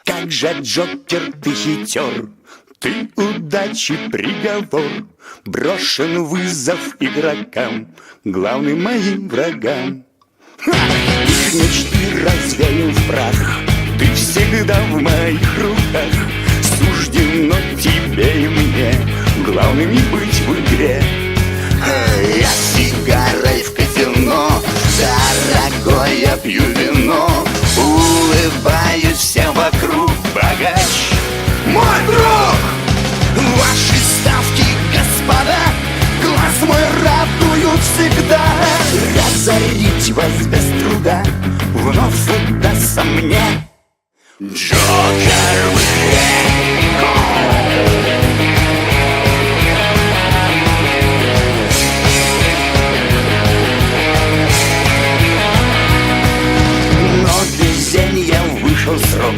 Как же, Джокер, ты хитер, ты удачи приговор. Брошен вызов игрокам, главным моим врагам. Их мечты развеял в прах, ты всегда в моих руках. Суждено тебе и мне главными быть в игре. Я сигарой в казино, дорогой, я пью вино. Улыбаюсь всем вокруг, богач, мой друг. Ваши ставки, господа, глаз мой радуют всегда. Разорить вас без труда вновь удастся мне. Джокер в игре.